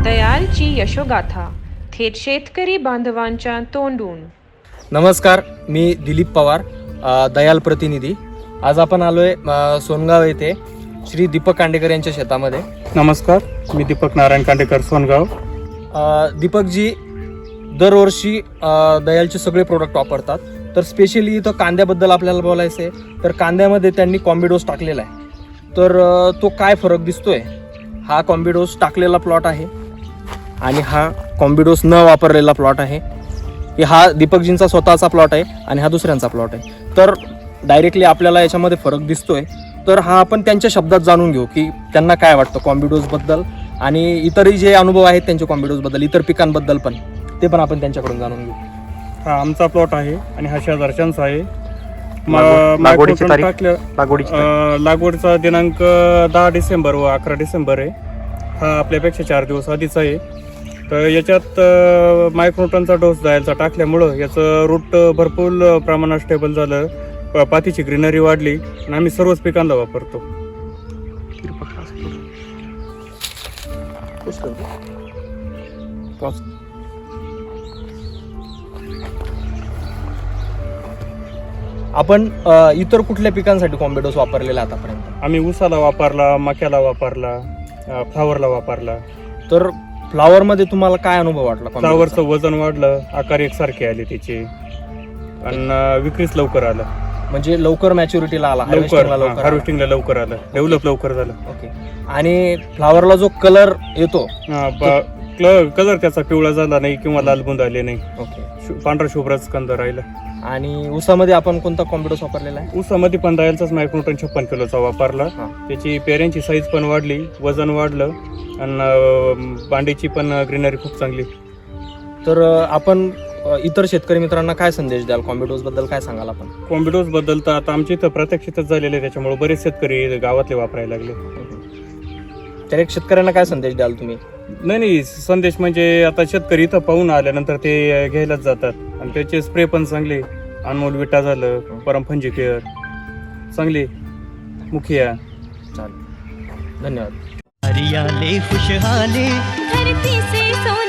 दयालची यशोगाथा थेट शेतकरी बांधवांच्या तोंडून. नमस्कार, मी दिलीप पवार, दयाल प्रतिनिधी. आज आपण आलोय सोनगाव येथे श्री दीपक कांडेकर यांच्या शेतामध्ये. नमस्कार, मी दीपक नारायण कांडेकर, सोनगाव. दीपकजी दरवर्षी दयालचे सगळे प्रोडक्ट वापरतात. तर स्पेशली इथं कांद्याबद्दल आपल्याला बोलायचं आहे. तर कांद्यामध्ये त्यांनी कॉम्बिडोस टाकलेला आहे. तर तो काय फरक दिसतोय, हा कॉम्बिडोस टाकलेला प्लॉट आहे आणि हा कॉम्बिडोस न वापरलेला प्लॉट आहे. हा दीपकजींचा स्वतःचा प्लॉट आहे आणि हा दुसऱ्यांचा प्लॉट आहे. तर डायरेक्टली आपल्याला याच्यामध्ये फरक दिसतोय. तर हा आपण त्यांच्या शब्दात जाणून घेऊ की त्यांना काय वाटतं कॉम्बिडोसबद्दल आणि इतरही जे अनुभव आहेत त्यांचे कॉम्बिडोसबद्दल, इतर पिकांबद्दल पण, ते पण आपण त्यांच्याकडून जाणून घेऊ. हा आमचा प्लॉट आहे आणि हा शेजारच्यांचा आहे. लागवडीचा दिनांक 10 डिसेंबर व 11 डिसेंबर आहे. हा आपल्यापेक्षा 4 दिवस आधीच आहे. तर याच्यात मायक्रोटनचा डोस जायचा टाकल्यामुळं याचं रूट भरपूर प्रमाणात स्टेबल झालं, पातीची ग्रीनरी वाढली आणि आम्ही सर्वच पिकांना वापरतो. आपण इतर कुठल्या पिकांसाठी कॉम्बिडोस वापरलेला आतापर्यंत? आम्ही ऊसाला वापरला, मक्याला वापरला, फ्लावरला वापरला. तर फ्लावरमध्ये तुम्हाला काय अनुभव वाटला? फ्लावरचं वजन वाढलं, आकार एकसारखे आले त्याचे आणि विक्रीच लवकर आलं. म्हणजे लवकर मॅच्युरिटीला आला, हार्वेस्टिंगला लवकर आलं, डेव्हलप लवकर झालं. ओके. आणि फ्लावरला जो कलर येतो, कलर त्याचा पिवळा झाला नाही किंवा लाल बुंद आले नाही. ओके. पांढरा शुभ्रच कंद राहिला. आणि ऊसामध्ये आपण कोणता कॉम्बिडोस वापरलेला आहे? ऊसामध्ये पण दयालचाच मायक्रोटन 56 किलोचा वापरला. त्याची पेऱ्यांची साईज पण वाढली, वजन वाढलं आणि बांडीची पण ग्रीनरी खूप चांगली. तर आपण इतर शेतकरी मित्रांना काय संदेश द्याल? कॉम्बिडोस बद्दल काय सांगाल आपण? कॉम्बिडोस बद्दल तर आता आमच्या इथं प्रत्यक्षितच झालेले आहे, त्याच्यामुळे बरेच शेतकरी गावातले वापरायला लागले. तर एक शेतकऱ्यांना काय संदेश द्याल तुम्ही? नाही, संदेश म्हणजे आता शेतकरी इथं पाहून आल्यानंतर ते घ्यायलाच जातात आणि त्याचे स्प्रे पण चांगले. अनमोल विटा झालं, परम फंजी केअर चांगली, मुखिया. चालेल, धन्यवाद. हरियाले खुशहाली धरती से सोना